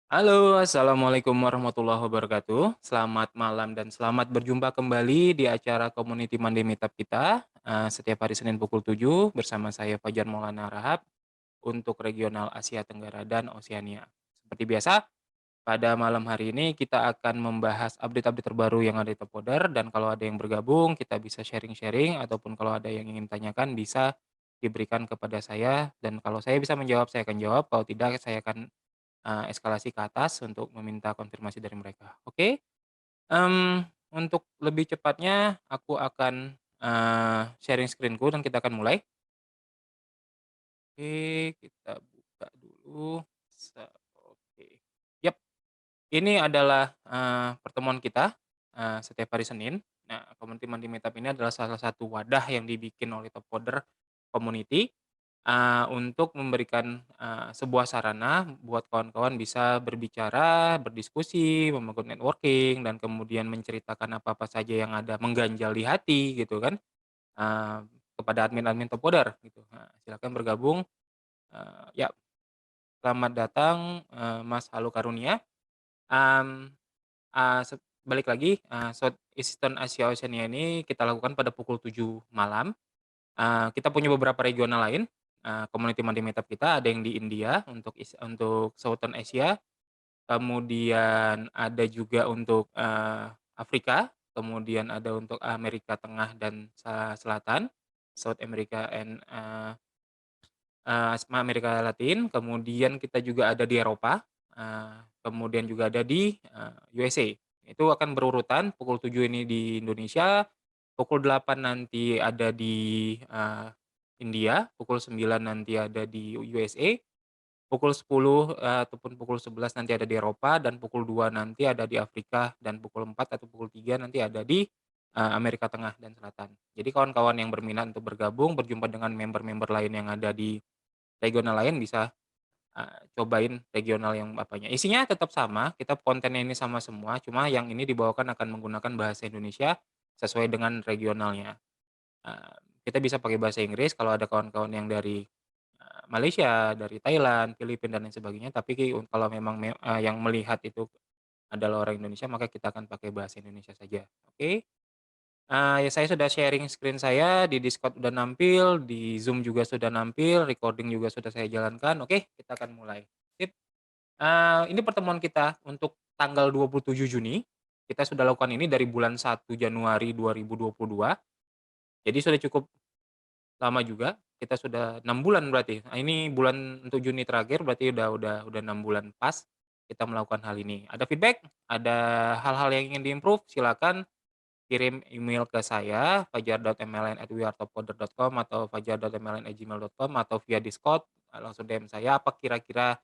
Halo, assalamualaikum warahmatullahi wabarakatuh. Selamat malam dan selamat berjumpa kembali di acara Community Monday Meetup kita setiap hari Senin pukul 7 bersama saya Fajar Maulana Rahab untuk regional Asia Tenggara dan Oseania. Seperti biasa, pada malam hari ini kita akan membahas update-update terbaru yang ada di Topoder dan kalau ada yang bergabung kita bisa sharing-sharing ataupun kalau ada yang ingin tanyakan bisa diberikan kepada saya dan kalau saya bisa menjawab saya akan jawab, kalau tidak saya akan eskalasi ke atas untuk meminta konfirmasi dari mereka. Oke, untuk lebih cepatnya aku akan, sharing screen-ku dan kita akan mulai. Oke, kita buka dulu. Oke. Yap, ini adalah, pertemuan kita, setiap hari Senin. Nah, Community Monday Meetup ini adalah salah satu wadah yang dibikin oleh Topoder Community, untuk memberikan, sebuah sarana buat kawan-kawan bisa berbicara, berdiskusi, membangun networking, dan kemudian menceritakan apa-apa saja yang ada mengganjal di hati gitu kan, eee, kepada admin-admin Topoder gitu. Nah, silakan bergabung, ya selamat datang, Mas Halu Karunia, mmm, balik lagi, Southeastern Asia Oceania ini kita lakukan pada pukul 7 malam. Kita punya beberapa regional lain, community money meetup kita ada yang di India untuk Southern Asia, kemudian ada juga untuk, Afrika, kemudian ada untuk Amerika Tengah dan Selatan, South America and, Amerika Latin, kemudian kita juga ada di Eropa, kemudian juga ada di, USA. Itu akan berurutan pukul 7 ini di Indonesia, pukul 8 nanti ada di, India, pukul 9 nanti ada di USA, pukul 10, ataupun pukul 11 nanti ada di Eropa, dan pukul 2 nanti ada di Afrika, dan pukul 4 atau pukul 3 nanti ada di, Amerika Tengah dan Selatan. Jadi kawan-kawan yang berminat untuk bergabung, berjumpa dengan member-member lain yang ada di regional lain bisa, cobain regional yang apanya, isinya tetap sama, kita kontennya ini sama semua, cuma yang ini dibawakan akan menggunakan bahasa Indonesia sesuai dengan regionalnya. Kita bisa pakai bahasa Inggris kalau ada kawan-kawan yang dari, Malaysia, dari Thailand, Filipina, dan lain sebagainya, tapi kalau memang yang melihat itu adalah orang Indonesia, maka kita akan pakai bahasa Indonesia saja, oke? Ya saya sudah sharing screen saya, di Discord udah nampil, di Zoom juga sudah nampil, recording juga sudah saya jalankan. Oke, kita akan mulai. Sip, ini pertemuan kita untuk tanggal 27 Juni. Kita sudah lakukan ini dari bulan 1 Januari 2022. Jadi sudah cukup lama juga, kita sudah 6 bulan berarti. Nah, ini bulan untuk Juni terakhir berarti udah 6 bulan pas kita melakukan hal ini. Ada feedback, ada hal-hal yang ingin di-improve, silakan kirim email ke saya fajar.mln@wearetopoder.com atau fajar.mln@gmail.com atau via Discord, langsung DM saya apa kira-kira,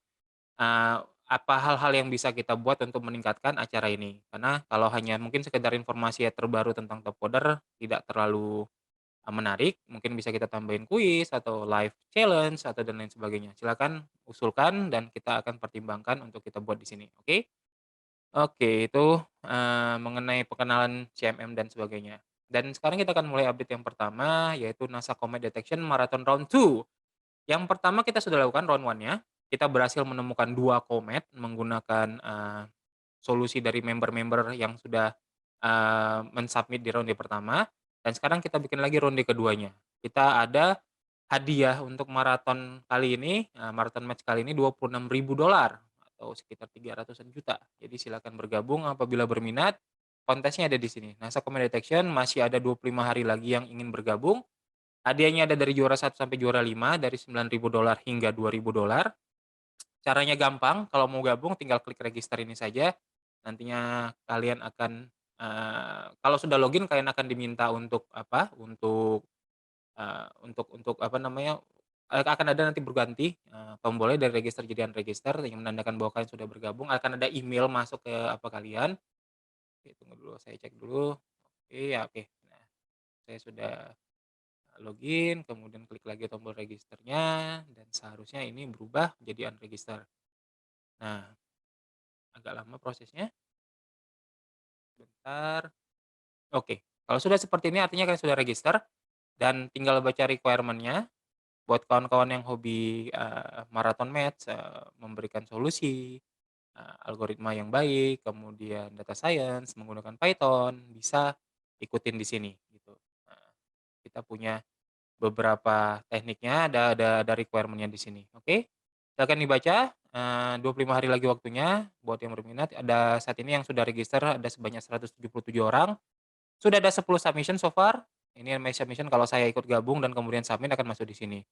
apa hal-hal yang bisa kita buat untuk meningkatkan acara ini. Karena kalau hanya mungkin sekedar informasi ya terbaru tentang Topoder tidak terlalu, menarik, mungkin bisa kita tambahin kuis atau live challenge atau dan lain sebagainya. Silakan usulkan dan kita akan pertimbangkan untuk kita buat di sini, oke? Oke, itu, mengenai perkenalan CMM dan sebagainya. Dan sekarang kita akan mulai update yang pertama, yaitu NASA Comet Detection Marathon Round 2. Yang pertama kita sudah lakukan round 1-nya, kita berhasil menemukan 2 komet menggunakan, solusi dari member-member yang sudah, men-submit di ronde pertama, dan sekarang kita bikin lagi ronde keduanya. Kita ada hadiah untuk maraton kali ini, maraton match kali ini $26.000 atau sekitar 300-an juta. Jadi silakan bergabung apabila berminat, kontesnya ada di sini. NASA Comet Detection masih ada 25 hari lagi yang ingin bergabung. Hadiahnya ada dari juara 1 sampai juara 5 dari $9.000 hingga $2.000. Caranya gampang, kalau mau gabung tinggal klik register ini saja. Nantinya kalian akan, kalau sudah login kalian akan diminta untuk apa, untuk apa namanya, akan ada nanti berganti, tombolnya dari register jadi unregister yang menandakan bahwa kalian sudah bergabung, akan ada email masuk ke apa kalian. Oke, tunggu dulu saya cek dulu. Oke, ya oke. Nah, saya sudah login, kemudian klik lagi tombol registernya dan seharusnya ini berubah menjadi unregister. Nah, agak lama prosesnya, bentar. Oke, kalau sudah seperti ini artinya kalian sudah register dan tinggal baca requirement-nya. Buat kawan-kawan yang hobi, marathon match, memberikan solusi, algoritma yang baik, kemudian data science menggunakan Python, bisa ikutin di sini gitu. Nah, kita punya beberapa tekniknya, ada requirement-nya di sini, oke? Silakan dibaca, 25 hari lagi waktunya buat yang berminat. Ada saat ini yang sudah register ada sebanyak 177 orang, sudah ada 10 submission so far. Ini my submission kalau saya ikut gabung dan kemudian submit akan masuk di sini.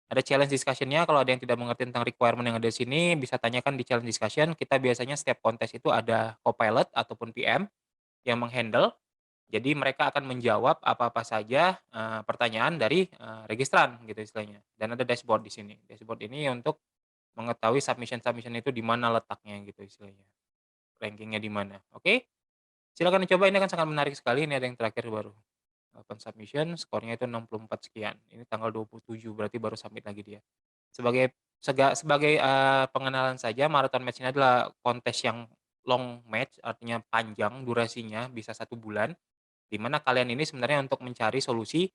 Ada challenge discussion-nya, kalau ada yang tidak mengerti tentang requirement yang ada di sini, bisa tanyakan di challenge discussion. Kita biasanya setiap kontes itu ada co-pilot ataupun PM yang meng-handle. Jadi mereka akan menjawab apa-apa saja, pertanyaan dari, registran gitu istilahnya. Dan ada dashboard di sini. Dashboard ini untuk mengetahui submission-submission itu di mana letaknya gitu istilahnya, ranking-nya di mana, oke? Silakan dicoba, ini akan sangat menarik sekali, ini ada yang terakhir baru 8 submission, skornya itu 64 sekian. Ini tanggal 27 berarti baru submit lagi dia. Sebagai, pengenalan saja, marathon match ini adalah kontes yang long match, artinya panjang durasinya, bisa 1 bulan. Di mana kalian ini sebenarnya untuk mencari solusi,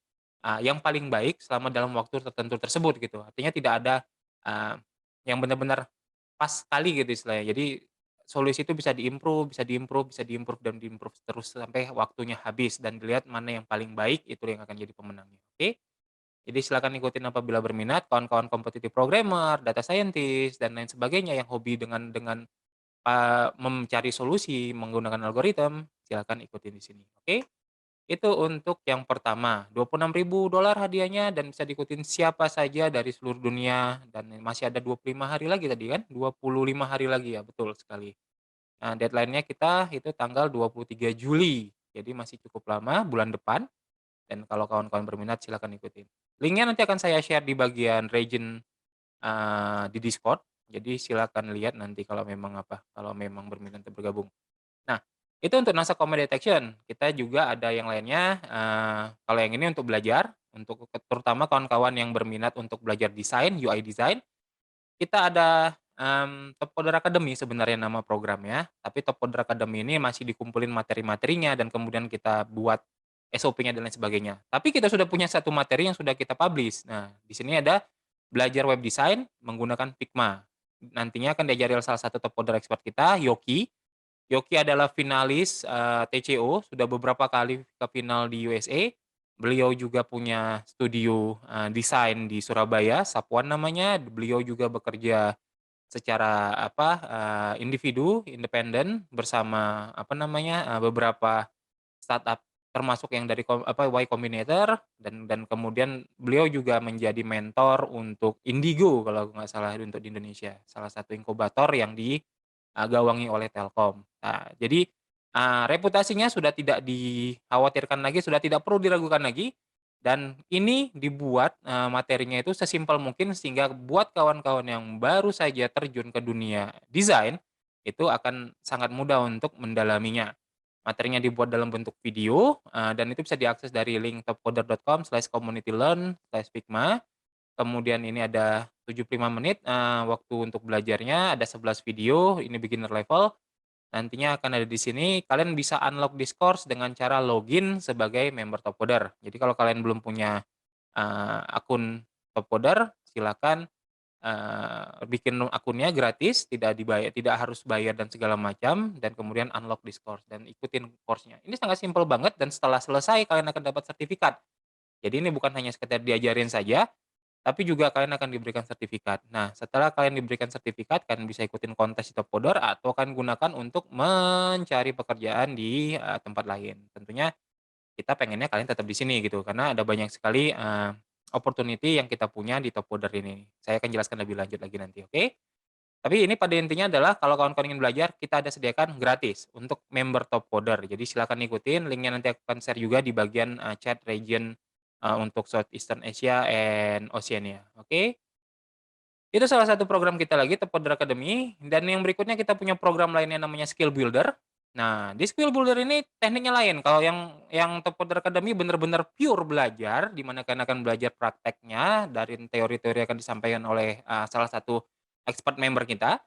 yang paling baik selama dalam waktu tertentu tersebut gitu. Artinya tidak ada, eee, yang benar-benar pas sekali gitu istilahnya. Jadi solusi itu bisa di-improve bisa di-improve bisa di-improve dan di-improve terus sampai waktunya habis dan dilihat mana yang paling baik, itu yang akan jadi pemenangnya, oke? Jadi silakan ikutin apabila berminat, kawan-kawan kompetitif programmer, data scientist, dan lain sebagainya yang hobi dengan, mencari solusi menggunakan algoritma, silakan ikutin di sini, oke? Itu untuk yang pertama, $26.000 hadiahnya dan bisa diikutin siapa saja dari seluruh dunia dan masih ada 25 hari lagi tadi kan? 25 hari lagi ya, betul sekali. Nah, deadline-nya kita itu tanggal 23 Juli, jadi masih cukup lama, bulan depan, dan kalau kawan-kawan berminat silakan ikutin. Link-nya nanti akan saya share di bagian region, di Discord, jadi silakan lihat nanti kalau memang berminat untuk bergabung. Nah, itu untuk NASA Command Detection. Kita juga ada yang lainnya, kalau yang ini untuk belajar, untuk terutama kawan-kawan yang berminat untuk belajar desain, UI design, kita ada, Top Coder Academy sebenarnya nama programnya, tapi Top Coder Academy ini masih dikumpulin materi-materinya dan kemudian kita buat SOP-nya dan lain sebagainya. Tapi kita sudah punya satu materi yang sudah kita publish. Nah, di sini ada belajar web design menggunakan Figma. Nantinya akan diajari oleh salah satu top coder expert kita, Yoki. Yoki adalah finalis, TCO, sudah beberapa kali ke final di USA. Beliau juga punya studio, desain di Surabaya, Sapuan namanya. Beliau juga bekerja secara individu, independen bersama beberapa startup termasuk yang dari Y Combinator dan kemudian beliau juga menjadi mentor untuk Indigo kalau nggak salah untuk di Indonesia, salah satu inkubator yang gawangi oleh Telkom. Nah, jadi, reputasinya sudah tidak dikhawatirkan lagi, sudah tidak perlu diragukan lagi, dan ini dibuat, materinya itu sesimpel mungkin sehingga buat kawan-kawan yang baru saja terjun ke dunia desain, itu akan sangat mudah untuk mendalaminya. Materinya dibuat dalam bentuk video, dan itu bisa diakses dari link topcoder.com/communitylearn/figma. Kemudian ini ada 75 menit, waktu untuk belajarnya, ada 11 video, ini beginner level. Nantinya akan ada di sini, kalian bisa unlock Discord dengan cara login sebagai member Top Coder. Jadi kalau kalian belum punya, akun Top Coder, silakan, bikin akunnya gratis, tidak harus bayar dan segala macam, dan kemudian unlock Discord dan ikutin course-nya. Ini sangat simpel banget dan setelah selesai kalian akan dapat sertifikat. Jadi ini bukan hanya sekedar diajarin saja, tapi juga kalian akan diberikan sertifikat. Nah, setelah kalian diberikan sertifikat, kalian bisa ikutin kontes di Top Coder atau kalian gunakan untuk mencari pekerjaan di, tempat lain. Tentunya kita pengennya kalian tetap di sini gitu, karena ada banyak sekali, opportunity yang kita punya di Top Coder ini. Saya akan jelaskan lebih lanjut lagi nanti, oke? Tapi ini pada intinya adalah kalau kawan-kawan ingin belajar, kita ada sediakan gratis untuk member Top Coder. Jadi silakan ikutin, linknya nanti aku akan share juga di bagian, chat region, untuk Southeastern Asia and Oceania, oke? Itu salah satu program kita lagi, Top Coder Academy, dan yang berikutnya kita punya program lainnya namanya Skill Builder. Nah, di Skill Builder ini tekniknya lain, kalau yang Top Coder Academy benar-benar pure belajar, di mana kalian akan belajar prakteknya dari teori-teori yang akan disampaikan oleh, salah satu expert member kita.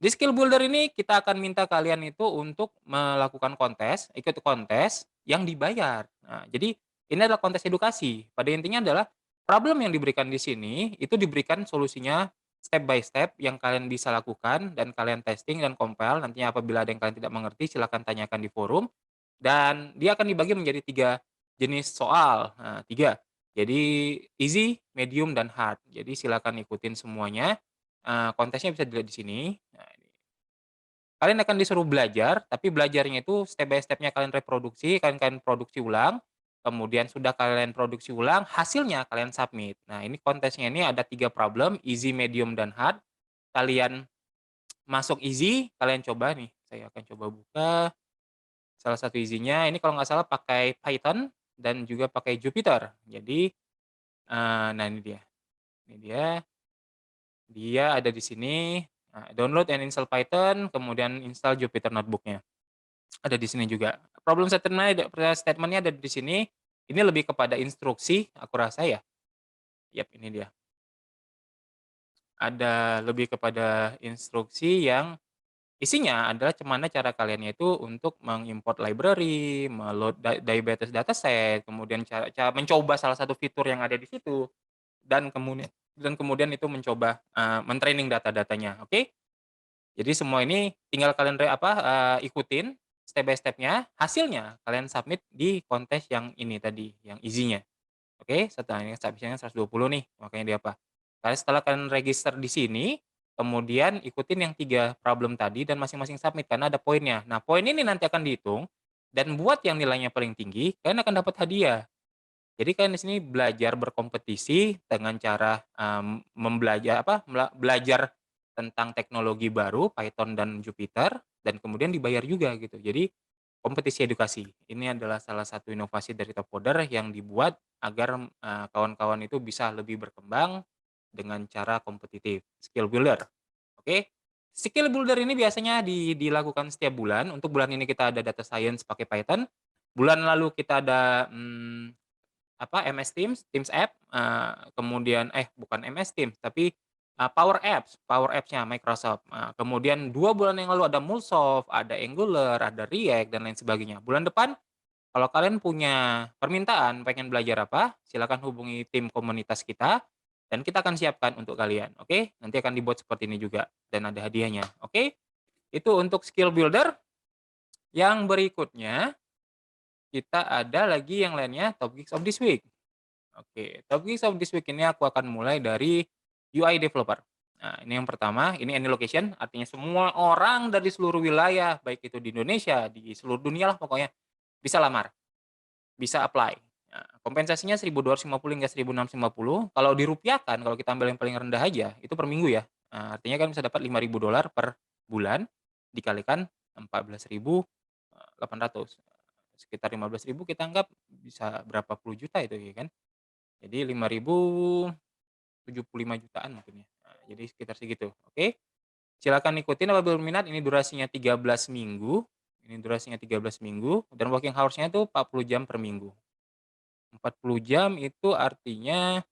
Di Skill Builder ini kita akan minta kalian itu untuk melakukan kontes, ikut kontes yang dibayar. Nah, jadi ini adalah kontes edukasi. Pada intinya adalah problem yang diberikan di sini itu diberikan solusinya step by step yang kalian bisa lakukan dan kalian testing dan compile, nantinya apabila ada yang kalian tidak mengerti silakan tanyakan di forum, dan dia akan dibagi menjadi 3 jenis soal, 3. Jadi easy, medium, dan hard. Jadi silakan ikutin semuanya, kontesnya bisa dilihat di sini. Nah, kalian akan disuruh belajar, tapi belajarnya itu step by step-nya kalian reproduksi, kalian kalian produksi ulang, kemudian sudah kalian produksi ulang, hasilnya kalian submit. Nah, ini kontesnya ini ada 3 problem, easy, medium, dan hard. Kalian masuk easy, kalian coba nih, saya akan coba buka salah satu easy-nya, ini kalau nggak salah pakai Python dan juga pakai Jupyter. Jadi, nah ini dia, dia ada di sini, download and install Python, kemudian install Jupyter Notebook-nya. Ada di sini juga. Problem statement-nya ada di sini. Ini lebih kepada instruksi, aku rasa ya. Yap, ini dia. Ada lebih kepada instruksi yang isinya adalah gimana cara kalian itu untuk mengimport library, diabetes dataset, kemudian cara cara mencoba salah satu fitur yang ada di situ, dan kemudian itu mencoba, men-training data-datanya, oke? Jadi semua ini tinggal kalian ikutin step by step-nya, hasilnya kalian submit di kontes yang ini tadi, yang easy-nya. Oke, setelah ini submission-nya 120 nih, makanya di apa. Setelah kalian register di sini, kemudian ikutin yang 3 problem tadi dan masing-masing submit karena ada poinnya. Nah, poin ini nanti akan dihitung dan buat yang nilainya paling tinggi, kalian akan dapat hadiah. Jadi kalian di sini belajar berkompetisi dengan cara, belajar tentang teknologi baru, Python dan Jupyter, dan kemudian dibayar juga gitu. Jadi kompetisi edukasi. Ini adalah salah satu inovasi dari Topcoder yang dibuat agar, kawan-kawan itu bisa lebih berkembang dengan cara kompetitif, skill builder, oke? Skill builder ini biasanya dilakukan setiap bulan, untuk bulan ini kita ada data science pakai Python, bulan lalu kita ada, MS Teams, Teams App, kemudian bukan MS Teams, tapi, Power Apps-nya Microsoft. Kemudian 2 bulan yang lalu ada MuleSoft, ada Angular, ada React, dan lain sebagainya. Bulan depan, kalau kalian punya permintaan pengen belajar apa, silakan hubungi tim komunitas kita, dan kita akan siapkan untuk kalian, oke? Nanti akan dibuat seperti ini juga, dan ada hadiahnya, oke? Itu untuk skill builder. Yang berikutnya, kita ada lagi yang lainnya, Top Geeks of this week. Oke, Topics of this week ini aku akan mulai dari UI developer. Nah, ini yang pertama, ini any location, artinya semua orang dari seluruh wilayah, baik itu di Indonesia, di seluruh dunia lah pokoknya, bisa lamar, bisa apply. Nah, kompensasinya 1.250 hingga 1.650. Kalau dirupiahkan, kalau kita ambil yang paling rendah aja, itu per minggu ya. Artinya kan bisa dapat $5.000 per bulan, dikalikan 14.800. Sekitar 15.000 kita anggap bisa berapa puluh juta itu ya kan. Jadi 5.075 jutaan mungkin ya. Nah, jadi sekitar segitu, oke. Silakan ikutin apabila berminat, ini durasinya 13 minggu, dan working hours-nya itu 40 jam per minggu. 40 jam itu artinya,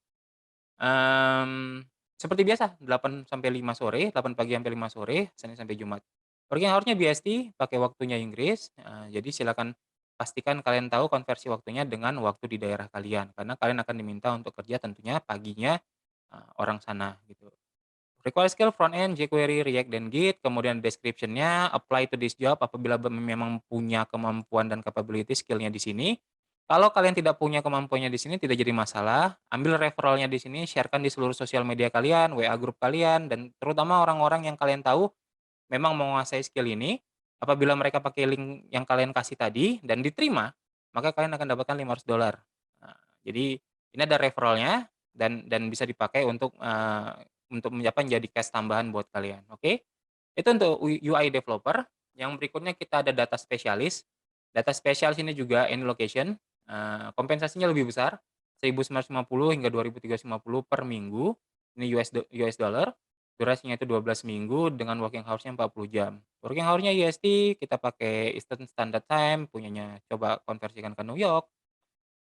seperti biasa 8 sampai 5 sore, 8 pagi sampai 5 sore, Senin sampai Jumat. Working hours-nya BST, pakai waktunya Inggris, jadi silakan pastikan kalian tahu konversi waktunya dengan waktu di daerah kalian, karena kalian akan diminta untuk kerja tentunya paginya, orang sana gitu. Require skill front end, jQuery, React, dan Git, kemudian description-nya, apply to this job apabila memang punya kemampuan dan capability skill-nya di sini. Kalau kalian tidak punya kemampuannya di sini tidak jadi masalah, ambil referralnya di sini, share-kan di seluruh sosial media kalian, WA grup kalian, dan terutama orang-orang yang kalian tahu memang menguasai skill ini. Apabila mereka pakai link yang kalian kasih tadi dan diterima, maka kalian akan dapatkan $500. Nah, jadi ini ada referralnya dan bisa dipakai untuk menjadi cash tambahan buat kalian, oke? Itu untuk UI developer. Yang berikutnya kita ada data spesialis. Data spesialis ini juga any location, kompensasinya lebih besar, 1.950 hingga 2.350 per minggu, ini US dollar. Durasinya itu 12 minggu dengan working hours-nya 40 jam. Working hours-nya EST, kita pakai Eastern Standard Time, punyanya coba konversikan ke New York.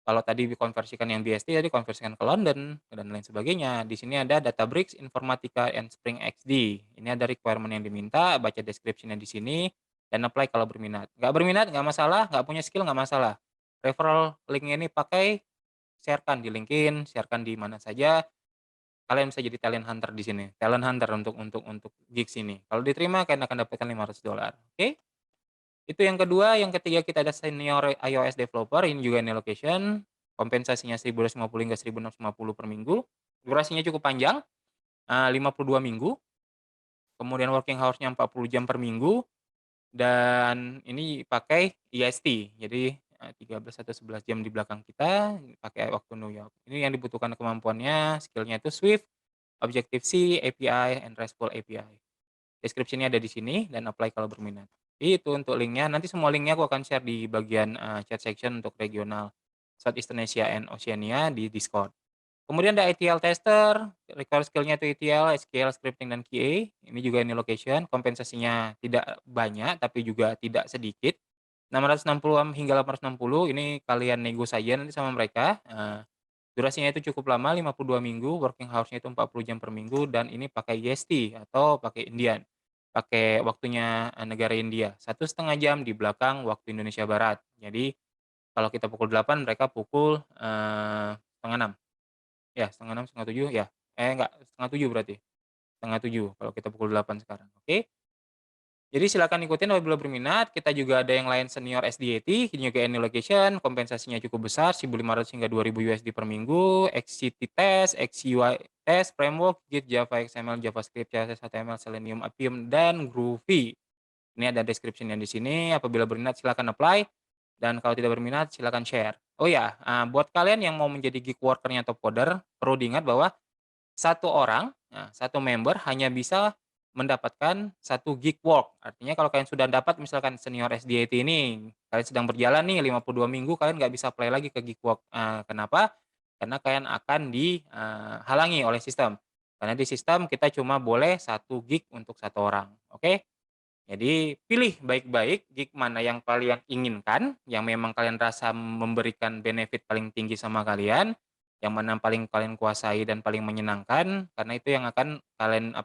Kalau tadi dikonversikan yang BST, tadi konversikan ke London, dan lain sebagainya. Di sini ada Databricks, Informatica, and Spring XD. Ini ada requirement yang diminta, baca description-nya di sini, dan apply kalau berminat. Nggak berminat, nggak masalah, nggak punya skill, nggak masalah. Referral link-nya ini pakai, share-kan di LinkedIn, share-kan di mana saja. kalian bisa jadi talent hunter di sini, talent hunter untuk gigs ini. Kalau diterima kalian akan dapatkan $500, oke? Itu yang kedua, yang ketiga kita ada senior iOS developer, ini juga ini location, kompensasinya 1.250 hingga 1.650 per minggu, durasinya cukup panjang, 52 minggu, kemudian working hours-nya 40 jam per minggu, dan ini pakai EST, jadi, 13 atau 11 jam di belakang kita, pakai waktu New York. Ini yang dibutuhkan kemampuannya, skill-nya itu Swift, Objective-C, API, and RESTful API. Deskripsinya ada di sini dan apply kalau berminat. Itu untuk linknya, nanti semua linknya aku akan share di bagian, chat section untuk regional Southeastern Asia and Oceania di Discord. Kemudian ada ETL tester, require skill-nya itu ETL, SQL, scripting, dan QA. Ini juga ini location, kompensasinya tidak banyak tapi juga tidak sedikit. 660 hingga 860 ini kalian nego saja nanti sama mereka, durasinya itu cukup lama 52 minggu, working hours-nya itu 40 jam per minggu dan ini pakai IST atau pakai Indian. Pakai waktunya, negara India, 1,5 jam di belakang waktu Indonesia Barat. Jadi kalau kita pukul 8 mereka pukul, 6:30. Ya, 6:30, 6:30, ya? Enggak, 6:30 berarti, 6:30 kalau kita pukul 8 sekarang, oke? Jadi silakan ikutin apabila berminat, kita juga ada yang lain senior SDAT, ini juga any location, kompensasinya cukup besar, 1.500 hingga 2.000 USD per minggu, XCT test, XUI test, framework, Git, Java, XML, JavaScript, CSS, HTML, Selenium, Appium, dan Groovy. Ini ada description-nya di sini, apabila berminat silakan apply, dan kalau tidak berminat silakan share. Oh ya, buat kalian yang mau menjadi gig worker-nya top coder, perlu diingat bahwa satu orang, satu member hanya bisa mendapatkan satu gig work. Artinya kalau kalian sudah dapat misalkan senior SDAT ini, kalian sedang berjalan nih 52 minggu, kalian nggak bisa apply lagi ke gig work. Kenapa? Karena kalian akan dihalangi oleh sistem. Karena di sistem kita cuma boleh satu gig untuk satu orang, oke? Jadi pilih baik-baik gig mana yang kalian inginkan, yang memang kalian rasa memberikan benefit paling tinggi sama kalian, yang mana paling kalian kuasai dan paling menyenangkan, karena itu yang akan kalian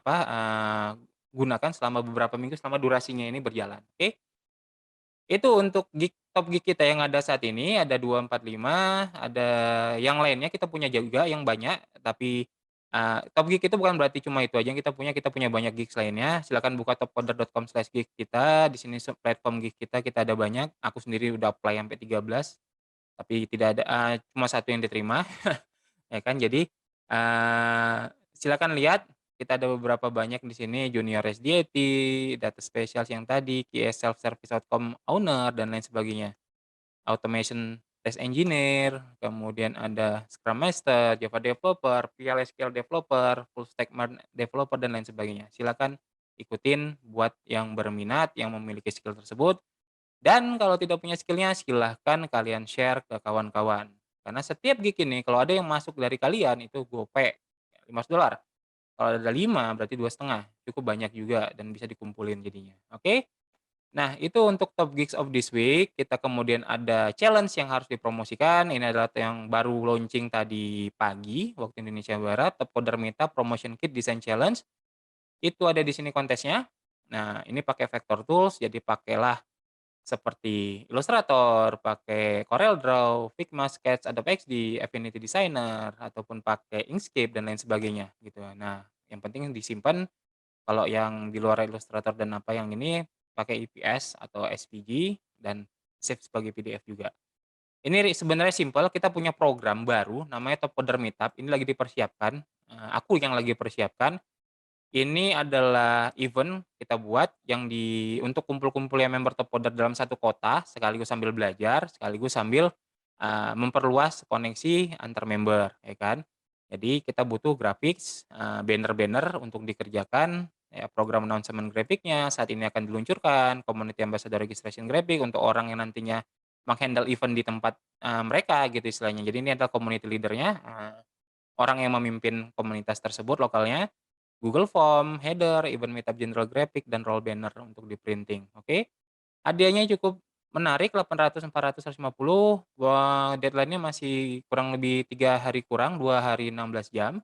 gunakan selama beberapa minggu selama durasinya ini berjalan, oke? Itu untuk gig top gig kita yang ada saat ini, ada 245, ada yang lainnya kita punya juga yang banyak, tapi, top gig itu bukan berarti cuma itu aja yang kita punya banyak gigs lainnya. Silakan buka topcoder.com/gig kita, di sini platform gig kita ada banyak, aku sendiri udah apply sampai 13, tapi tidak ada cuma satu yang diterima. Ya kan, jadi, silakan lihat, kita ada beberapa banyak di sini, junior SDAT, data specialist yang tadi, QS self service outcome owner, dan lain sebagainya. Automation test engineer, kemudian ada scrum master, Java developer, PL/SQL developer, full stack developer, dan lain sebagainya. Silakan ikutin buat yang berminat, yang memiliki skill tersebut, dan kalau tidak punya skill-nya, silahkan kalian share ke kawan-kawan. Karena setiap gig ini kalau ada yang masuk dari kalian itu gope, $15. Kalau ada 5 berarti 2,5, cukup banyak juga dan bisa dikumpulin jadinya, oke? Nah, itu untuk top gigs of this week. Kita kemudian ada challenge yang harus dipromosikan, ini adalah yang baru launching tadi pagi waktu Indonesia Barat, Top Coder Meetup Promotion Kit Design Challenge. Itu ada di sini kontesnya. Nah, ini pakai vector tools, jadi pakailah seperti Illustrator, pakai CorelDRAW, Figma, Sketch, Adobe XD, Affinity Designer, ataupun pakai Inkscape dan lain sebagainya gitu. Nah, yang penting disimpan, kalau yang di luar Illustrator dan apa yang ini pakai EPS atau SVG dan save sebagai PDF juga. Ini sebenarnya simpel, kita punya program baru namanya Top Coder Meetup, ini lagi dipersiapkan, aku yang lagi persiapkan. Ini adalah event kita buat yang untuk kumpul-kumpulnya member top coder dalam satu kota, sekaligus sambil belajar, sekaligus sambil, memperluas koneksi antar member, ya kan. Jadi kita butuh graphics, banner-banner untuk dikerjakan, ya program announcement grafiknya saat ini akan diluncurkan, community ambassador registration graphic untuk orang yang nantinya meng-handle event di tempat, mereka gitu istilahnya. Jadi ini adalah community leader-nya, orang yang memimpin komunitas tersebut lokalnya. Google Form, header, event meetup general graphic, dan roll banner untuk di-printing, oke. Hadiahnya cukup menarik, 800, 400, 150, deadline-nya masih kurang lebih 3 hari kurang, 2 hari 16 jam.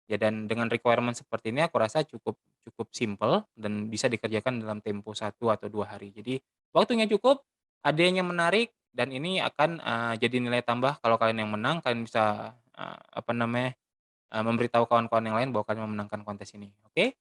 Ya dan dengan requirement seperti ini aku rasa cukup cukup simpel dan bisa dikerjakan dalam tempo 1 atau 2 hari. Jadi waktunya cukup, hadiahnya menarik, dan ini akan, jadi nilai tambah kalau kalian yang menang, kalian bisa, apa namanya, memberitahu kawan-kawan yang lain bahwa kalian memenangkan kontes ini, oke?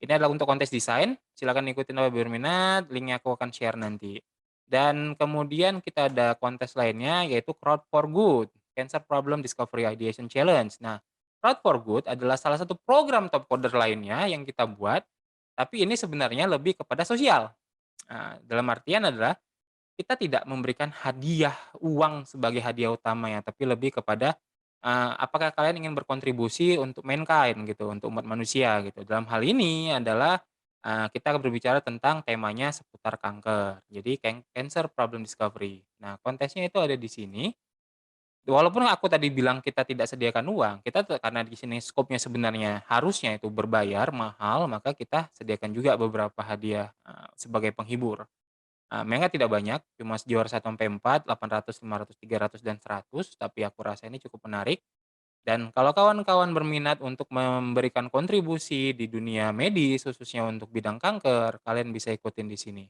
Ini adalah untuk kontes desain, silakan ikutin apabila berminat, link-nya aku akan share nanti. Dan kemudian kita ada kontes lainnya yaitu Crowd for Good, Cancer Problem Discovery Ideation Challenge. Nah, Crowd for Good adalah salah satu program top coder lainnya yang kita buat, tapi ini sebenarnya lebih kepada sosial. Dalam artian adalah kita tidak memberikan hadiah uang sebagai hadiah utama ya, tapi lebih kepada, apakah kalian ingin berkontribusi untuk mankind gitu, untuk umat manusia gitu. Dalam hal ini adalah, kita berbicara tentang temanya seputar kanker. Jadi cancer problem discovery. Nah, kontesnya itu ada di sini, walaupun aku tadi bilang kita tidak sediakan uang, kita karena di sini skopnya sebenarnya harusnya itu berbayar, mahal, maka kita sediakan juga beberapa hadiah, sebagai penghibur. Memang tidak banyak, cuma juara 1 sampai 4, 800, 500, 300, dan 100, tapi aku rasa ini cukup menarik. Dan kalau kawan-kawan berminat untuk memberikan kontribusi di dunia medis, khususnya untuk bidang kanker, kalian bisa ikutin di sini.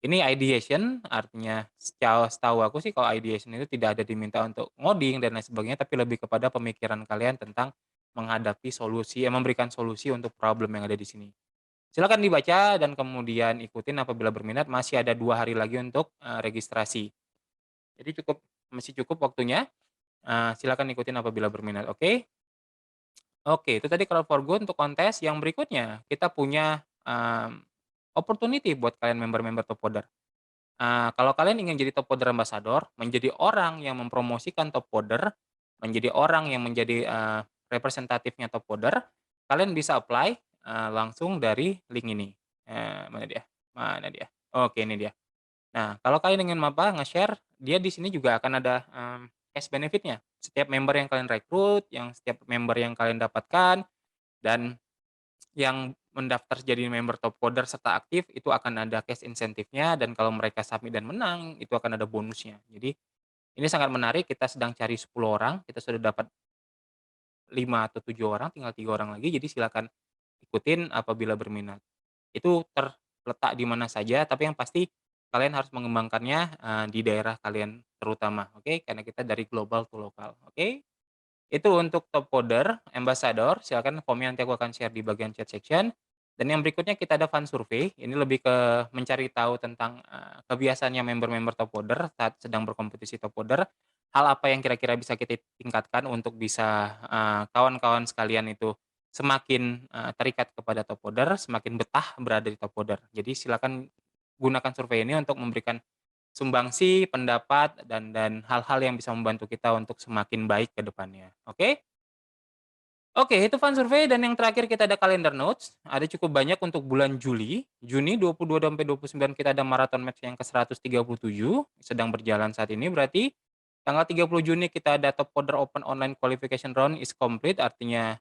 Ini ideation, artinya setahu aku sih kalau ideation itu tidak ada diminta untuk ngoding dan lain sebagainya, tapi lebih kepada pemikiran kalian tentang menghadapi solusi, memberikan solusi untuk problem yang ada di sini. Silakan dibaca dan kemudian ikutin apabila berminat, masih ada 2 hari lagi untuk, registrasi. Jadi masih cukup waktunya, silakan ikutin apabila berminat, oke? Oke, itu tadi kalau for good untuk kontes, yang berikutnya kita punya, opportunity buat kalian member-member Top Podder. Kalau kalian ingin jadi Top Podder Ambassador, menjadi orang yang mempromosikan Top Podder, menjadi orang yang menjadi, representatifnya Top Podder, kalian bisa apply, langsung dari link ini. Mana dia mana dia? Oke, ini dia. Nah, kalau kalian ingin nge-share, dia di sini juga akan ada, cash benefit-nya. Setiap member yang kalian rekrut, setiap member yang kalian dapatkan, dan yang mendaftar jadi member top coder serta aktif, itu akan ada cash insentifnya, dan kalau mereka submit dan menang, itu akan ada bonusnya. Jadi, ini sangat menarik, kita sedang cari 10 orang, kita sudah dapat 5 atau 7 orang, tinggal 3 orang lagi, jadi silakan ikutin apabila berminat. Itu terletak di mana saja, tapi yang pasti kalian harus mengembangkannya, di daerah kalian terutama, oke? Karena kita dari global to lokal, oke? Itu untuk top coder, ambassador, silakan formnya nanti aku akan share di bagian chat section. Dan yang berikutnya kita ada fun survey, ini lebih ke mencari tahu tentang, kebiasaannya member-member top coder saat sedang berkompetisi top coder. Hal apa yang kira-kira bisa kita tingkatkan untuk bisa, kawan-kawan sekalian itu semakin, terikat kepada top coder, semakin betah berada di top coder. Jadi silakan gunakan survei ini untuk memberikan sumbangsi, pendapat, dan hal-hal yang bisa membantu kita untuk semakin baik ke depannya, oke? Oke, itu fun survei dan yang terakhir kita ada calendar notes, ada cukup banyak untuk bulan Juli. Juni 22 sampai 29 kita ada marathon match yang ke-137, sedang berjalan saat ini berarti. Tanggal 30 Juni kita ada Top Coder Open Online Qualification Round is complete, artinya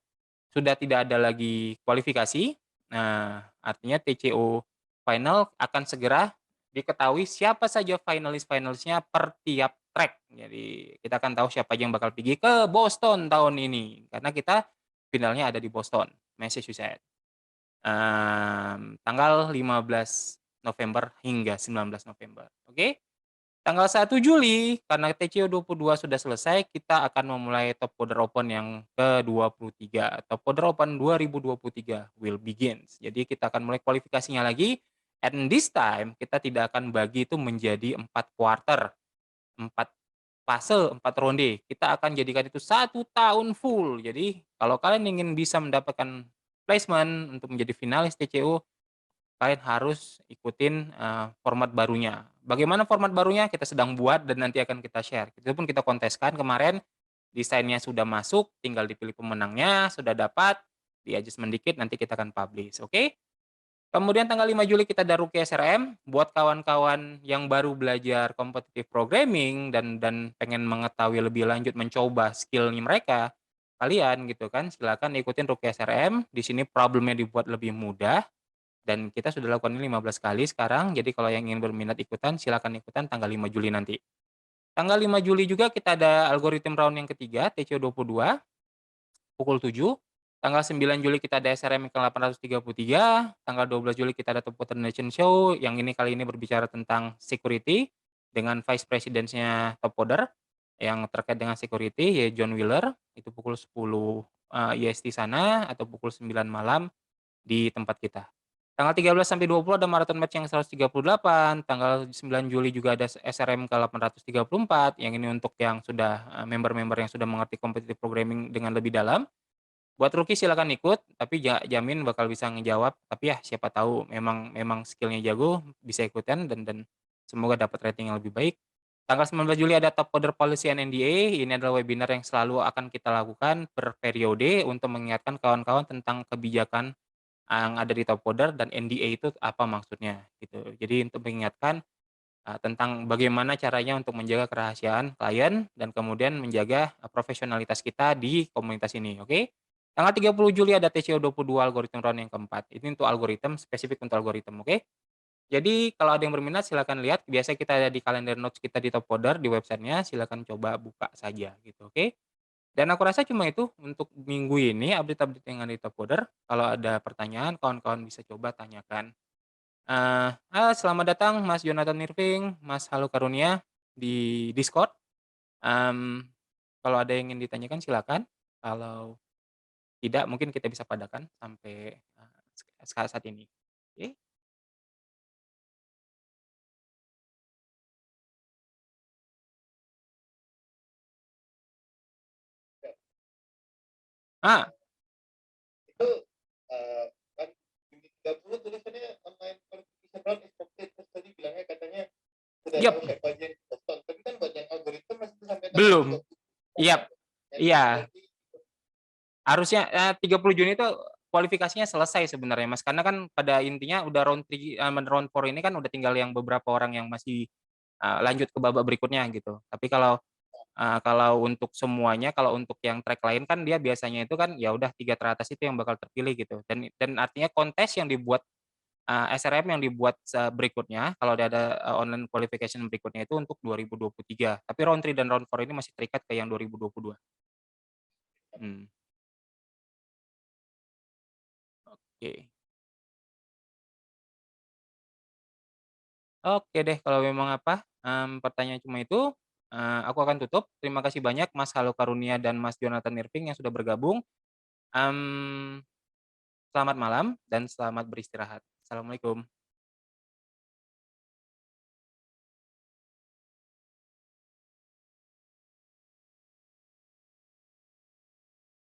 sudah tidak ada lagi kualifikasi. Nah, artinya TCO final akan segera diketahui siapa saja finalis-finalisnya per tiap track. Jadi kita akan tahu siapa aja yang bakal pergi ke Boston tahun ini, karena kita finalnya ada di Boston, Massachusetts. Tanggal 15 November hingga 19 November, oke? Tanggal 1 Juli, karena TCO 22 sudah selesai, kita akan memulai Top Coder Open yang ke-23. Top Coder Open 2023 will begins. Jadi kita akan mulai kualifikasinya lagi, and this time kita tidak akan bagi itu menjadi 4 quarter, 4 fase, 4 ronde. Kita akan jadikan itu 1 tahun full. Jadi kalau kalian ingin bisa mendapatkan placement untuk menjadi finalis TCO, kalian harus ikutin, format barunya. Bagaimana format barunya? Kita sedang buat dan nanti akan kita share. Itu pun kita konteskan kemarin, desainnya sudah masuk, tinggal dipilih pemenangnya, sudah dapat, di-adjustment dikit, nanti kita akan publish, oke? Kemudian tanggal 5 Juli kita ada Rookie SRM, buat kawan-kawan yang baru belajar competitive programming dan pengen mengetahui lebih lanjut mencoba skill mereka, kalian gitu kan, silakan ikutin Rookie SRM, di sini problemnya dibuat lebih mudah, dan kita sudah lakukan ini 15 kali sekarang, jadi kalau yang ingin berminat ikutan, silakan ikutan tanggal 5 Juli nanti. Tanggal 5 Juli juga kita ada algoritma round yang ketiga, TCO22, pukul 7. Tanggal 9 Juli kita ada SRM ke 833, tanggal 12 Juli kita ada Top Water Nation Show, yang ini kali ini berbicara tentang security, dengan Vice Presidennya Top Podder, yang terkait dengan security, yaitu John Wheeler, itu pukul 10, IST sana atau pukul 9 malam di tempat kita. Tanggal 13 sampai 20 ada marathon match yang 138, tanggal 9 Juli juga ada SRM ke-834, yang ini untuk yang sudah, member-member yang sudah mengerti competitive programming dengan lebih dalam. Buat rookie silakan ikut, tapi jamin bakal bisa ngejawab, tapi ya siapa tahu memang memang skill-nya jago, bisa ikutan dan semoga dapat rating yang lebih baik. Tanggal 19 Juli ada Top Coder Policy and NDA, ini adalah webinar yang selalu akan kita lakukan per periode untuk mengingatkan kawan-kawan tentang kebijakan yang ada di Top Coder dan NDA itu apa maksudnya, gitu. Jadi untuk mengingatkan, tentang bagaimana caranya untuk menjaga kerahasiaan klien dan kemudian menjaga, profesionalitas kita di komunitas ini, oke? Tanggal 30 Juli ada TCO22 algoritma round yang keempat, ini untuk algoritma, spesifik untuk algoritma, oke? Jadi kalau ada yang berminat silakan lihat, biasa kita ada di kalender notes kita di Top Coder di websitenya, silakan coba buka saja gitu, oke? Dan aku rasa cuma itu untuk minggu ini update-update yang ada di Top Coder, kalau ada pertanyaan kawan-kawan bisa coba tanyakan. Selamat datang Mas Jonathan Irving, Mas Halu Karunia di Discord, mmm, kalau ada yang ingin ditanyakan silakan, kalau tidak mungkin kita bisa padakan sampai, saat ini. Oke? Ah, Itu, kan Juni 30 tulisannya online qualification round is complete, terus tadi bilangnya katanya sudah tahu yap, siapa aja yang tonton, tapi kan buat yang algoritma masih sampai tanggal belum, 30 iyap, yang iya. berarti Harusnya, 30 Juni itu kualifikasinya selesai sebenarnya, Mas, karena kan pada intinya udah round 3 round 4 ini kan udah tinggal yang beberapa orang yang masih, lanjut ke babak berikutnya gitu. Tapi kalau untuk semuanya, kalau untuk yang track lain kan dia biasanya itu kan ya udah 3 teratas itu yang bakal terpilih gitu dan artinya kontes yang dibuat, SRM yang dibuat berikutnya kalau ada, online qualification berikutnya itu untuk 2023. Tapi round 3 dan round 4 ini masih terikat ke yang 2022. Mhm, oke. Oke deh kalau memang pertanyaan cuma itu, aku akan tutup. Terima kasih banyak Mas Halo Karunia dan Mas Jonathan Irving yang sudah bergabung. Mmm, Selamat malam dan selamat beristirahat. Assalamualaikum.